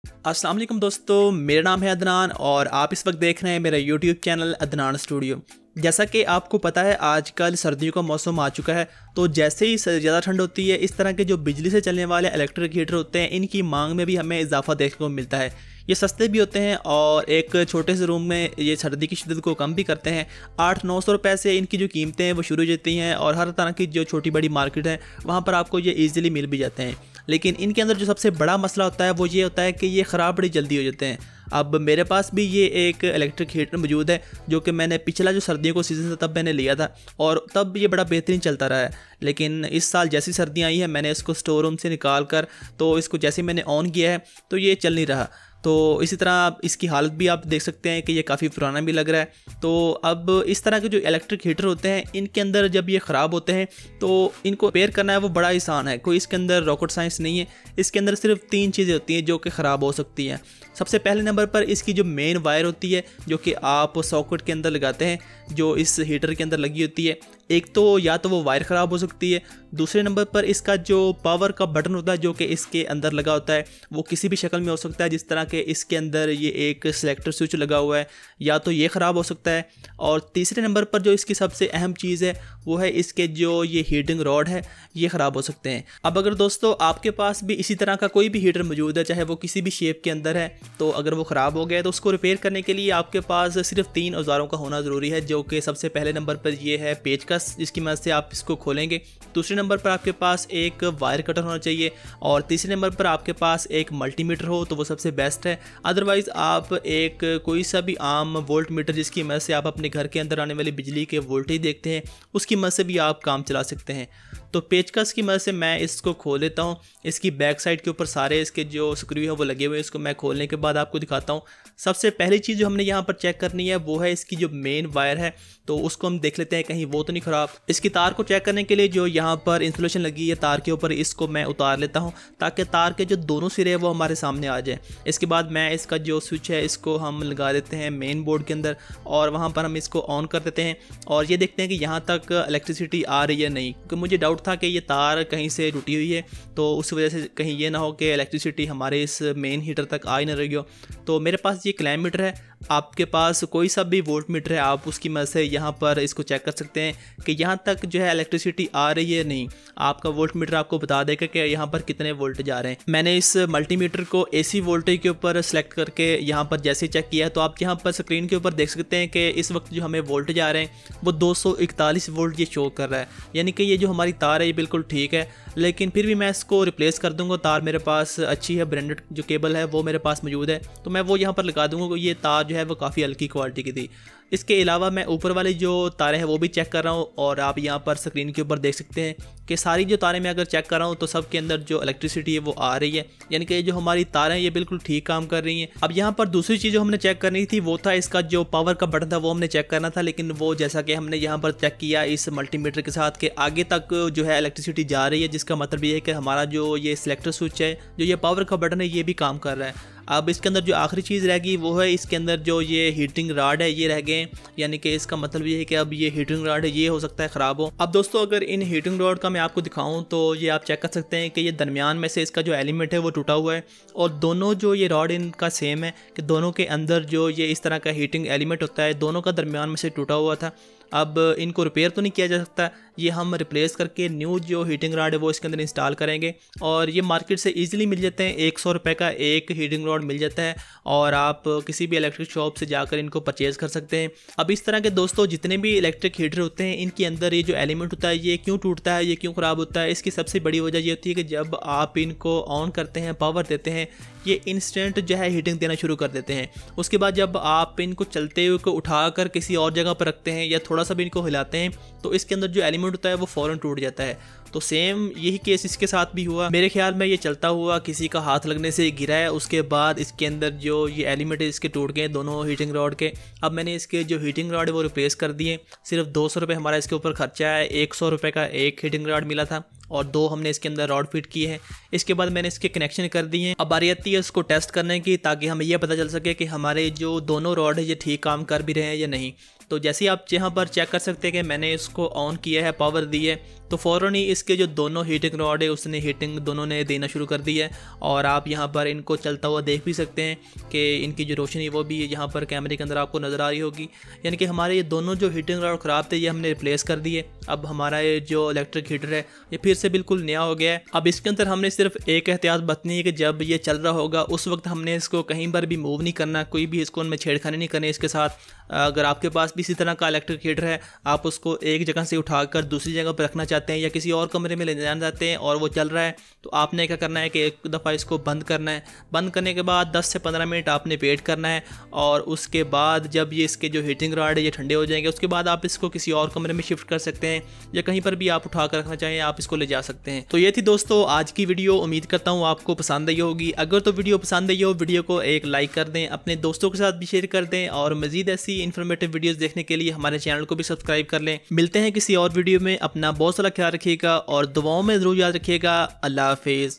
अस्सलाम वालेकुम दोस्तों, मेरा नाम है अदनान और आप इस वक्त देख रहे हैं मेरा यूट्यूब चैनल अदनान स्टूडियो। जैसा कि आपको पता है आजकल सर्दियों का मौसम आ चुका है, तो जैसे ही ज़्यादा ठंड होती है इस तरह के जो बिजली से चलने वाले इलेक्ट्रिक हीटर होते हैं इनकी मांग में भी हमें इजाफा देखने को मिलता है। ये सस्ते भी होते हैं और एक छोटे से रूम में ये सर्दी की शिद्दत को कम भी करते हैं। 800-900 रुपये से इनकी जो कीमतें हैं वो शुरू हो जाती हैं और हर तरह की जो छोटी बड़ी मार्केट है वहाँ पर आपको ये ईज़िली मिल भी जाते हैं। लेकिन इनके अंदर जो सबसे बड़ा मसला होता है वो ये होता है कि ये ख़राब बड़ी जल्दी हो जाते हैं। अब मेरे पास भी ये एक इलेक्ट्रिक हीटर मौजूद है जो कि मैंने पिछला जो सर्दियों को सीज़न था तब मैंने लिया था और तब ये बड़ा बेहतरीन चलता रहा है। लेकिन इस साल जैसी सर्दियाँ आई हैं मैंने इसको स्टोर रूम से निकाल कर तो इसको जैसे मैंने ऑन किया है तो ये चल नहीं रहा। तो इसी तरह इसकी हालत भी आप देख सकते हैं कि ये काफ़ी पुराना भी लग रहा है। तो अब इस तरह के जो इलेक्ट्रिक हीटर होते हैं इनके अंदर जब ये ख़राब होते हैं तो इनको रिपेयर करना है वो बड़ा आसान है, कोई इसके अंदर रॉकेट साइंस नहीं है। इसके अंदर सिर्फ 3 चीज़ें होती हैं जो कि ख़राब हो सकती हैं। सबसे पहले नंबर पर इसकी जो मेन वायर होती है जो कि आप सॉकेट के अंदर लगाते हैं, जो इस हीटर के अंदर लगी होती है, एक तो या तो वो वायर ख़राब हो सकती है। दूसरे नंबर पर इसका जो पावर का बटन होता है जो कि इसके अंदर लगा होता है वो किसी भी शक्ल में हो सकता है, जिस तरह के इसके अंदर ये एक सिलेक्टर स्विच लगा हुआ है, या तो ये ख़राब हो सकता है। और तीसरे नंबर पर जो इसकी सबसे अहम चीज़ है वो है इसके जो ये हीटिंग रॉड है ये ख़राब हो सकते हैं। अब अगर दोस्तों आपके पास भी इसी तरह का कोई भी हीटर मौजूद है, चाहे वो किसी भी शेप के अंदर है, तो अगर वो ख़राब हो गया तो उसको रिपेयर करने के लिए आपके पास सिर्फ 3 औजारों का होना ज़रूरी है, जो कि सबसे पहले नंबर पर ये है पेचकस जिसकी मदद से आप इसको खोलेंगे। दूसरे नंबर पर आपके पास एक वायर कटर होना चाहिए और तीसरे नंबर पर आपके पास एक मल्टीमीटर हो तो वो सबसे बेस्ट है। अदरवाइज़ आप एक कोई सा भी आम वोल्ट मीटर जिसकी मदद से आप अपने घर के अंदर आने वाली बिजली के वोल्टेज देखते हैं उसकी मदद से भी आप काम चला सकते हैं। तो पेचकस की मदद से मैं इसको खोल लेता हूँ। इसकी बैक साइड के ऊपर सारे इसके जो स्क्रू है वो लगे हुए हैं, इसको मैं खोलने के बाद आपको दिखाता हूँ। सबसे पहली चीज़ जो हमने यहाँ पर चेक करनी है वो है इसकी जो मेन वायर है, तो उसको हम देख लेते हैं कहीं वो तो नहीं ख़राब। इसकी तार को चेक करने के लिए जो यहाँ पर इंसुलेशन लगी है तार के ऊपर, इसको मैं उतार लेता हूँ ताकि तार के जो दोनों सिरे हैं वो हमारे सामने आ जाए। इसके बाद मैं इसका जो स्विच है इसको हम लगा देते हैं मेन बोर्ड के अंदर और वहाँ पर हम इसको ऑन कर देते हैं और ये देखते हैं कि यहाँ तक इलेक्ट्रिसिटी आ रही है नहीं, क्योंकि मुझे डाउट था कि ये तार कहीं से टूटी हुई है तो उस वजह से कहीं ये ना हो कि इलेक्ट्रिसिटी हमारे इस मेन हीटर तक आ ही ना रही हो। तो मेरे पास ये क्लैम्प मीटर है, आपके पास कोई सा भी वोल्ट मीटर है आप उसकी मदद से यहाँ पर इसको चेक कर सकते हैं कि यहाँ तक जो है इलेक्ट्रिसिटी आ रही है नहीं। आपका वोल्ट मीटर आपको बता देगा कि यहाँ पर कितने वोल्टेज आ रहे हैं। मैंने इस मल्टीमीटर को एसी वोल्टेज के ऊपर सेलेक्ट करके यहाँ पर जैसे चेक किया तो आप यहाँ पर स्क्रीन के ऊपर देख सकते हैं कि इस वक्त जो हमें वोल्टेज आ रहे हैं वो 241 वोल्ट ये शो कर रहा है, यानी कि ये जो हमारी तार है ये बिल्कुल ठीक है। लेकिन फिर भी मैं इसको रिप्लेस कर दूंगा। तार मेरे पास अच्छी है, ब्रांडेड जो केबल है वो मेरे पास मौजूद है, तो मैं वो यहाँ पर लगा दूंगा। ये तार जो है वो काफ़ी हल्की क्वालिटी की थी। इसके अलावा मैं ऊपर वाली जो तारें हैं वो भी चेक कर रहा हूँ और आप यहाँ पर स्क्रीन के ऊपर देख सकते हैं कि सारी जो तारें मैं अगर चेक कर रहा हूँ तो सब के अंदर जो इलेक्ट्रिसिटी है वो आ रही है, यानी कि जो हमारी तारें ये बिल्कुल ठीक काम कर रही हैं। अब यहाँ पर दूसरी चीज़ जो हमने चेक करनी थी वो था इसका जो पावर का बटन था वो हमने चेक करना था, लेकिन वो जैसा कि हमने यहाँ पर चेक किया इस मल्टीमीटर के साथ कि आगे तक जो है इलेक्ट्रिसिटी जा रही है, जिसका मतलब ये है कि हमारा जो ये सिलेक्टर स्विच है जो ये पावर का बटन है ये भी काम कर रहा है। अब इसके अंदर जो आखिरी चीज़ रहेगी वो है इसके अंदर जो ये हीटिंग रॉड है ये रह गए, यानी कि इसका मतलब ये है कि अब ये हीटिंग रॉड है ये हो सकता है ख़राब हो। अब दोस्तों अगर इन हीटिंग रॉड का मैं आपको दिखाऊं तो ये आप चेक कर सकते हैं कि ये दरमियान में से इसका जो एलिमेंट है वो टूटा हुआ है और दोनों जो ये रॉड इनका सेम है कि दोनों के अंदर जो ये इस तरह का हीटिंग एलिमेंट होता है दोनों का दरमियान में से टूटा हुआ था। अब इनको रिपेयर तो नहीं किया जा सकता, ये हम रिप्लेस करके न्यू जो हीटिंग रॉड है वो इसके अंदर इंस्टॉल करेंगे और ये मार्केट से इजीली मिल जाते हैं। 100 रुपये का एक हीटिंग रॉड मिल जाता है और आप किसी भी इलेक्ट्रिक शॉप से जाकर इनको परचेज़ कर सकते हैं। अब इस तरह के दोस्तों जितने भी इलेक्ट्रिक हीटर होते हैं इनके अंदर ये जो एलिमेंट होता है ये क्यों टूटता है, ये क्यों ख़राब होता है, इसकी सबसे बड़ी वजह ये होती है कि जब आप इनको ऑन करते हैं पावर देते हैं ये इंस्टेंट जो है हीटिंग देना शुरू कर देते हैं। उसके बाद जब आप इनको चलते हुए को उठाकर किसी और जगह पर रखते हैं या थोड़ा सा भी इनको हिलाते हैं तो इसके अंदर जो एलिमेंट होता है वो फ़ौरन टूट जाता है। तो सेम यही केस इसके साथ भी हुआ। मेरे ख्याल में ये चलता हुआ किसी का हाथ लगने से गिरा है, उसके बाद इसके अंदर जो ये एलिमेंट है इसके टूट गए दोनों हीटिंग रॉड के। अब मैंने इसके जो हीटिंग रॉड है वो रिप्लेस कर दिए। सिर्फ 200 रुपये हमारा इसके ऊपर खर्चा है। 100 रुपये का एक हीटिंग रॉड मिला था और 2 हमने इसके अंदर रॉड फिट किए हैं। इसके बाद मैंने इसके कनेक्शन कर दिए हैं। अब बारी आती है इसको टेस्ट करने की, ताकि हमें यह पता चल सके कि हमारे जो दोनों रॉड है ये ठीक काम कर भी रहे हैं या नहीं। तो जैसे ही आप यहाँ पर चेक कर सकते हैं कि मैंने इसको ऑन किया है, पावर दी है, तो फ़ौरन ही इसके जो दोनों हीटिंग रॉड है उसने हीटिंग दोनों ने देना शुरू कर दी है। और आप यहाँ पर इनको चलता हुआ देख भी सकते हैं कि इनकी जो रोशनी वो भी यहाँ पर कैमरे के अंदर आपको नज़र आ रही होगी। यानी कि हमारे ये दोनों जो हीटिंग रॉड ख़राब थे ये हमने रिप्लेस कर दिए। अब हमारा ये जो इलेक्ट्रिक हीटर है ये फिर से बिल्कुल नया हो गया है। अब इसके अंदर हमने सिर्फ एक एहतियात बरतनी है कि जब ये चल रहा होगा उस वक्त हमने इसको कहीं पर भी मूव नहीं करना, कोई भी इसको उनमें छेड़खानी नहीं करनी इसके साथ। अगर आपके पास भी इसी तरह का इलेक्ट्रिक हीटर है, आप उसको एक जगह से उठाकर दूसरी जगह पर रखना चाहते हैं या किसी और कमरे में ले जाना चाहते हैं और वो चल रहा है, तो आपने क्या करना है कि एक दफ़ा इसको बंद करना है। बंद करने के बाद 10 से 15 मिनट आपने वेट करना है और उसके बाद जब ये इसके जो हीटिंग रॉड है ये ठंडे हो जाएंगे उसके बाद आप इसको किसी और कमरे में शिफ्ट कर सकते हैं या कहीं पर भी आप उठा कर रखना चाहें आप इसको ले जा सकते हैं। तो ये थी दोस्तों आज की वीडियो। उम्मीद करता हूँ आपको पसंद आई होगी। अगर तो वीडियो पसंद आई हो वीडियो को एक लाइक कर दें, अपने दोस्तों के साथ भी शेयर कर दें और मज़ीद ऐसी इन्फॉर्मेटिव वीडियोस देखने के लिए हमारे चैनल को भी सब्सक्राइब कर लें। मिलते हैं किसी और वीडियो में। अपना बहुत सारा ख्याल रखिएगा और दुआओं में ज़रूर याद रखिएगा। अल्लाह हाफिज़।